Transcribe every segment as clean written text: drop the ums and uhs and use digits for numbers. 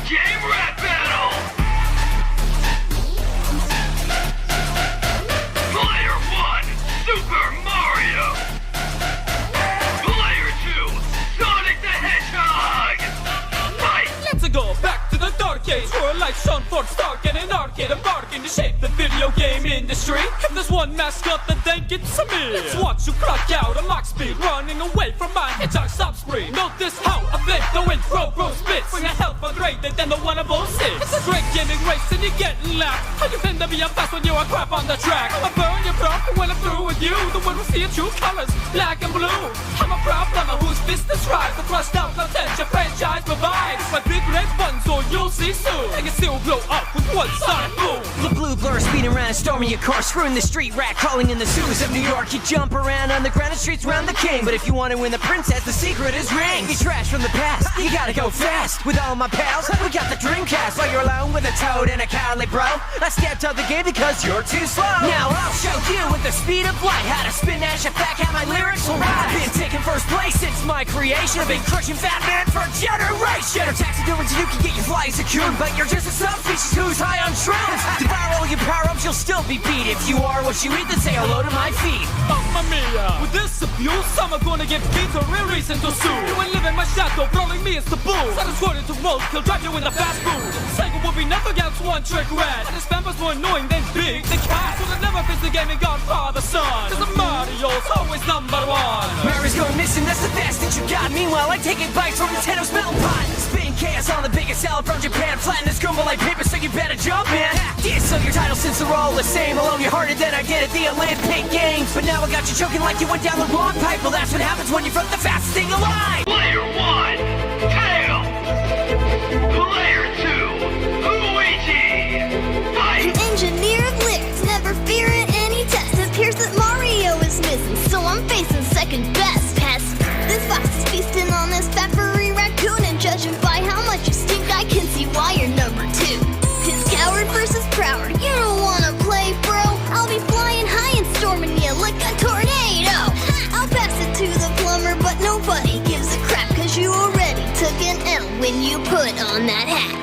Game Rap Battle! Player 1, Super Mario! Player 2, Sonic the Hedgehog! Fight! Let's go back to the dark age where life shone for Stark and an arcade embarking to shape the video game industry. If there's one mascot, then think it's me. Let's watch you clock out a mock speed, running away from my Hedgehog stop spree. Notice how I flip the intro bro spits. Bring a hell for greater than the one of all six. It's a great gaming race and you're getting laughed. How you tend to be a fast when you are crap on the track. I burn your bro when I'm through with you. The one who see your true colors, black and blue. I'm a proud plumber whose business rise. The thrust out content your franchise provides. My big red button so you'll see soon. I can still blow up with one sonic boom. The blue blur speeding around, storming your car, screwing the street rat, crawling in the sewers of New York. You jump around on the ground and streets around the king. But if you want to win the princess, the secret is rings. You trash from the past, you gotta go fast. With all my pals, we got the Dreamcast. While you're alone with a toad and a cowley bro, I stepped out the game because you're too slow. Now I'll show you with the speed of light how to spin dash attack, how my lyrics will rise. I've been taking first place since my creation. I've been crushing fat man for a generation. Better taxidermy you can get your flies secured, but you're just a subspecies who's high on shrooms. Devour all your power-ups, you'll still be beat. If you are what you eat, then say hello to my feet. Mamma mia! With this abuse, I'm gonna give kids a real reason to sue. You ain't living my shadow, blowing me as the bull. I just wanted to roll, kill, drive you in the fast food. Sega will be nothing else one trick rat. And his members more annoying than Big the Cat. So that never fits the game in Godfather son. Cause the Mario's always number one. Mario's going missing, that's the best that you got. Meanwhile, I'm taking bites from Nintendo's metal pot. Spitting chaos on the biggest salad from Japan. Flatten this scumble like paper, so you better jump, man. This so your title since they're all the same. Alone you're harder than I did at the Olympic Games. But now I got you choking like you went down the wrong pipe. Well, that's what happens when you're from the fastest thing alive. Player 1, Tails! Player 2, Luigi! Fight! An engineer of lyrics, never fearing any test. It appears that Mario is missing, so I'm facing second best. Pest. This fox is feasting on this fat furry raccoon, and judging by how much you stink, I can see why you're number 2. His coward versus prowler, you don't wanna play, bro. I'll be flying high and storming you like a tornado. I'll pass it to the plumber, but nobody gives a crap, cause you already took an L when you put on that hat.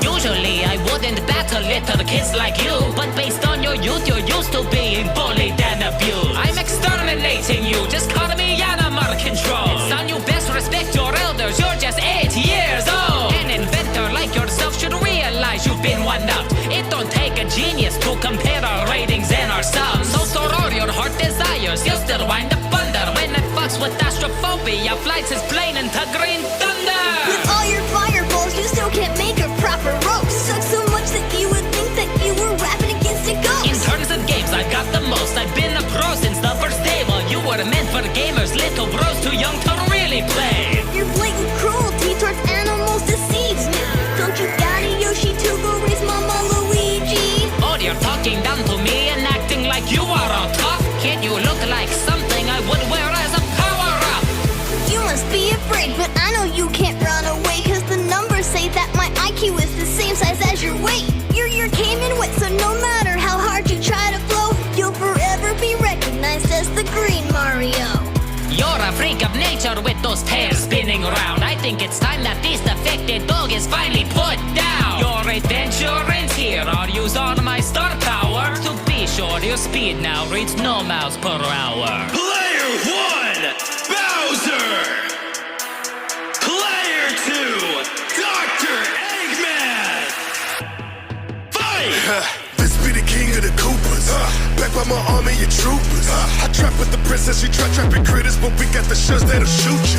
Usually I wouldn't battle little kids like you, but based on your youth, you're used to being bullied and abused. I'm exterminating you, just call me animal control. Son, you best respect your elders, you're just 8 years old. An inventor like yourself should realize you've been one-upped. It don't take a genius to compare our ratings and our sums. So store all your heart desires, you'll still wind up under. When it fucks with astrophobia, flights is plain into green thunder. With all your fireballs, you still can't make a proper roast. Sucks so much that you would think that you were rapping against a ghost. In terms of games, I've got the most. I've been a pro since the first day. While you were meant for gamers, little bros too young to really play. Your blatant cruelty towards animals deceives me. Don't you got a Yoshi to go raise Mama Luigi? Oh, you're talking down to me and acting like you are all tough. Can't you look like something I would wear as a power-up? You must be afraid, but I know you can't run away, cause the numbers say that my IQ is the same size as your weight. Your came in wet, so no matter how hard you try to flow, you'll forever be recognized as the Green Mario. You're a freak of nature with those tails spinning around. I think it's time that this defected dog is finally put down. Your adventure ends here, I'll use all my star power to be sure your speed now reads no miles per hour. Player 1, Bowser! Player 2, Dr. Eggman! Fight! This be the king of the Koopas. Back by my army of troopers. I trap with the princess, you try trapping critters, but we got the shuns that'll shoot you.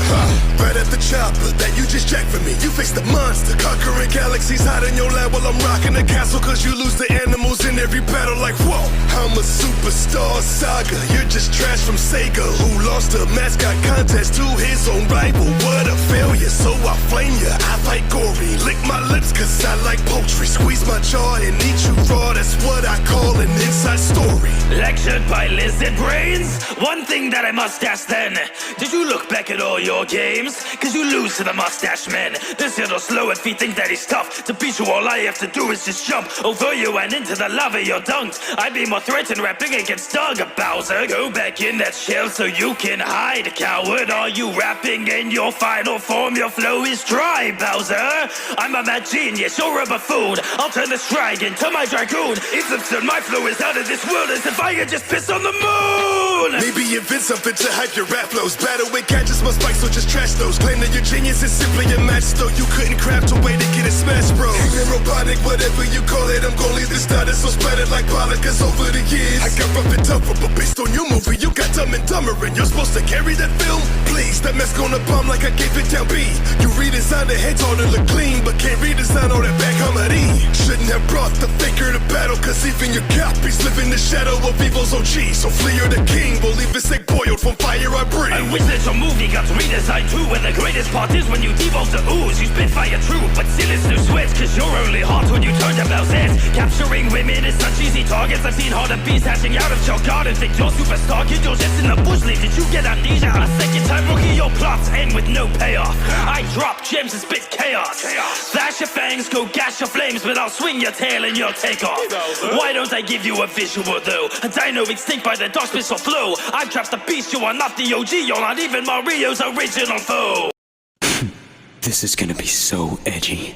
Right at the chopper that you just jacked for me. You face the monster, conquering galaxies, hide in your lab while I'm rocking the castle. Cause you lose the animals in every battle like whoa. I'm a superstar saga. You're just trash from Sega, who lost a mascot contest to his own rival. What a failure, so I flame ya. I fight gory, lick my lips cause I like poultry. Squeeze my jaw and eat you raw, that's what I call an inside story. Lectured by lizard brains? One thing that I must ask then, did you look back at all your games? Cause you lose to the mustache men. This little slow if he think that he's tough. To beat you all I have to do is just jump over you and into the lava you're dunked. I'd be more threatened rapping against Doug, Bowser. Go back in that shell so you can hide, coward. Are you rapping in your final form? Your flow is dry, Bowser. I'm a I'm a genius, you're a buffoon. I'll turn this dragon to my dragoon. It's absurd, my flow is out of this world, as if I could just piss on the moon. Maybe invent something to hype your rap flows. Battle with gadgets, must spike, so just trash those. Claim that your genius is simply a match, though you couldn't craft a way to get it smashed, bro. Human, robotic, whatever you call it, I'm gonna leave this status so splattered like polygons over the years. I got rough and tougher, but based on your movie, you got dumb and dumber, and you're supposed to carry that film? Please, that mess gonna bomb like I gave it down B. You redesign the heads on to look clean, but can't redesign all that back comedy. Shouldn't have brought the faker to battle, cause even your copies live in the shadow of evil's OG. So flee or the king will leave this egg boiled from fire I breathe. I wish that your movie got redesigned too, where the greatest part is when you devolve the ooze. You spit fire true, but still it's no sweat, cause you're only hot when you turn about heads. Capturing women is such easy targets. I've seen harder beasts hatching out of your garden. Think you're superstar, kid, you're just in the bush league. Did you get amnesia? A second time rookie, your plots end with no payoff. I drop gems and spit chaos. Flash your fangs, go gash your flames, but I'll swing your tail and you'll take off. Why don't I give you a visual though? A dino extinct by the dark spittle flow. I've trapped the beast, you are not the OG. You're not even Mario's original foe. This is gonna be so edgy.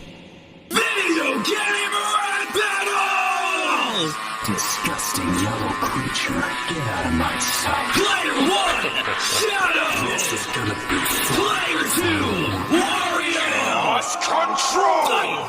Video game rap battle! Disgusting yellow creature, get out of my sight. Player 1, Shadow! This is gonna be Player 2, Wario! Lost control!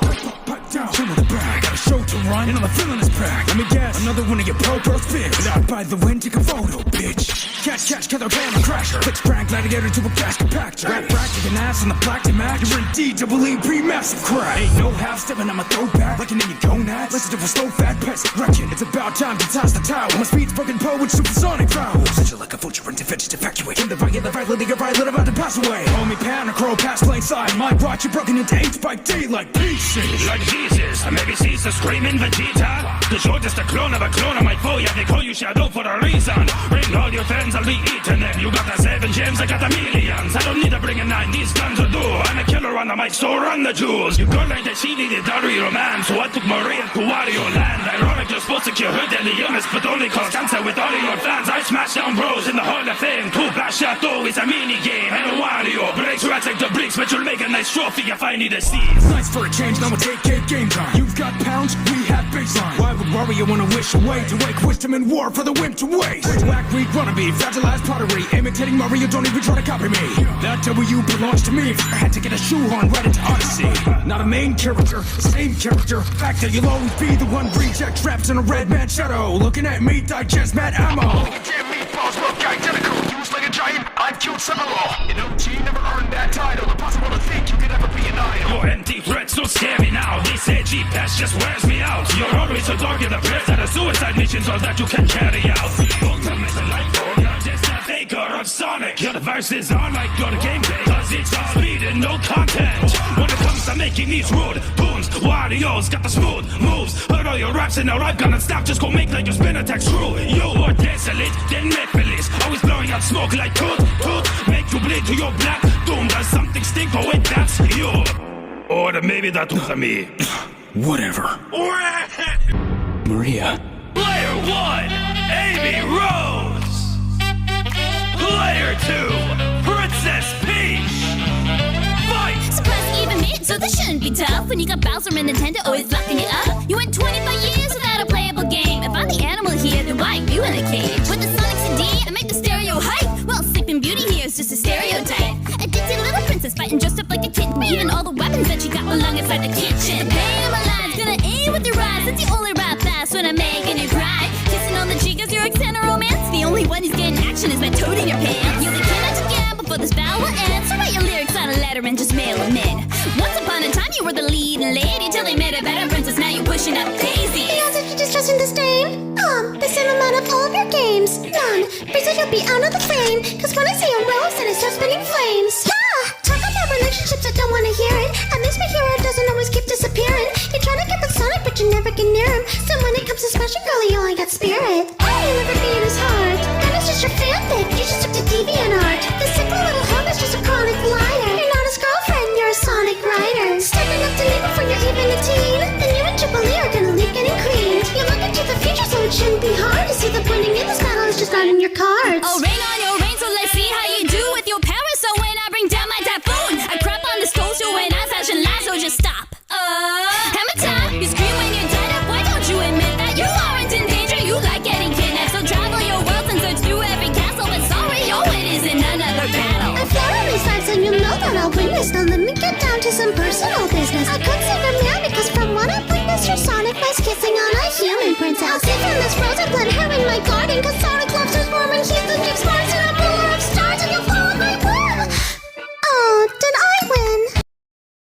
Down, turn to the back, got a show to run, and I'm feeling this back. Let me guess, another one of your pro-bro spits. Out by the wind, take a photo, bitch. Catch, killer, camera crasher. Fix prank, gladiator to a cash compactor. Rap taking ass on the black to Mac. You're in D-double-E-P, massive crack. Ain't no half-stepping, I'm a throwback. Like an in your gonads. Listen to a slow-fat pest. Reckon it's about time to toss the towel. My speed's fucking poet with supersonic vowels. Such like a vulture into fetch to evacuate. In the violent, you're violent, about to pass away. Homie, pan or crow, pass plain side. My watch, you're broken into 8 by day like pieces. Like Jesus, or maybe Caesar screaming Vegeta. Cause you're just a clone of my foe. Yeah, they call you Shadow for a reason. Bring all your friends, I'll be eating them. You got the 7 gems, I got the millions. I don't need to bring a 9, these guns will do. I'm a killer on the mic, so run the jewels. You girl like that, she needed a real man. So I took Maria to Wario land. Ironic, you're supposed to cure her deadly illness, but only cause cancer with all of your fans. I smash down bros in the Hall of Fame. Tuba Chateau is a mini game, and a Wario breaks rats like the bricks, but you'll make a nice trophy if I need a seed. Nice for a change, now it's 8K game time. You've got pounds, we have baseline. Why would Wario wanna wish away to wake wisdom in war for the wind to waste? Whack weak wannabe, fragilized pottery, imitating Mario, don't even try to copy me. That W belongs to me. I had to get a shoehorn right into Odyssey. Not a main character, same character. Fact that you'll always be the one reject trapped in a red man shadow. Looking at me, digest mad ammo. Damn meatballs look identical. Used like a giant, I've killed several. An OG never earned that title. Impossible to think you could ever be an idol. Your empty threats don't scare me now. This edgy pest just wears me out. You're always so dark in the prayers that are suicide missions all that you can carry out. Ultimate life, you're just a faker of Sonic. Your verses are like your gameplay, cause it's all speed and no content. When it comes to making these rude tunes, Wario's got the smooth moves. Heard all your raps and now I've gonna stop. Just go make like your spin attack true. You are desolate, then Mephiles. Always blowing out smoke like toot. Make you bleed to your black doom. Does something stink? Oh wait, that's you. Or maybe that was me. Whatever. Maria. Player 1, Amy Rose. Player 2, Princess Peach. Fight! Surprise even made, so this shouldn't be tough. When you got Bowser and Nintendo always locking it up. You went 25 years without a playable game. If I'm the animal here, then why are you in a cage? With the Sonic CD, I make the stereo hype. Well, Sleeping Beauty here is just a stereotype. Addicted little princess fighting dressed up like a kitten. Even all the weapons that you got belong inside the kitchen. Pain in my lines, gonna aim with your eyes. That's the only rap fast when I'm making you cry. Kissing on the cheek as your extended romance. The only one who's getting action is by toting your pants. You'll be killing again before this battle will end. So write your lyrics on a letter and just mail them in. Once upon a time you were the leading lady, till they made a better princess, now you're pushing up daisies. The answer to distress and disdain? The sentiment of all of your games. Done. Frieza, you'll be out of the frame. Cause when I see a rose, then it starts spinning flames. Talk about relationships, I don't wanna hear it. At least my hero doesn't always keep disappearing. You try to get with Sonic, but you never get near him. So when it comes to smashing, girl, you only got spirit. You'll never be in his heart. That is just your fanfic, you just took to DeviantArt. The simple little hug is just a chronic liar. You're not his girlfriend, you're a Sonic Rider. Stepping up to leave before you're even a teen. Then you and Jubilee are gonna leave getting clean. You look into the future, so it shouldn't be hard to see the pointing in this battle is just not in your car.